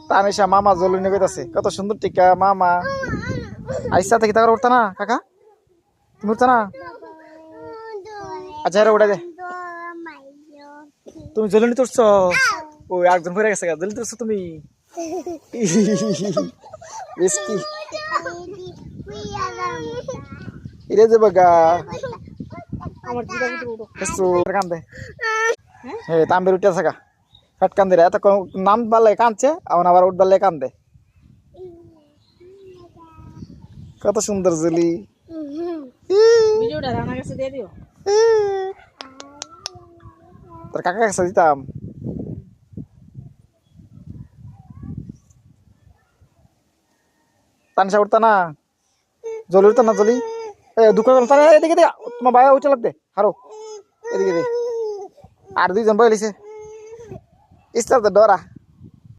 তানিশা মামা জলুনি কইতাছে কত সুন্দর টিকা মামা আইসা থেকে তার উঠতা না কাকা তুমি উঠতা না আচ্ছা এরা উঠে দে তুমি জলুনি তুলছো ওই একজন ফিরে গেছে জলুনি তুলছো তুমি বেশি ইরে যে বাগা আমার জিরা ভিতরে উঠো কিছু কান্দে হ্যাঁ তাম্বের উঠে থাকা ফ্যাট কান্দে রে এত নাম বালে কাঁদছে আমার আবার উঠ বালে কান্দে কত সুন্দর জলি ভিডিওটা রানা কাছে দিয়ে দিও তোর কাকা কাছে দিতাম তানিশা উঠতা না জলি উঠতা না জলি দুঃখ এদিকে দে তোমার ভাই উঠে লাগবে হারো এদিকে দে আর দুইজন বই লিছে ইস্তার তো ডরা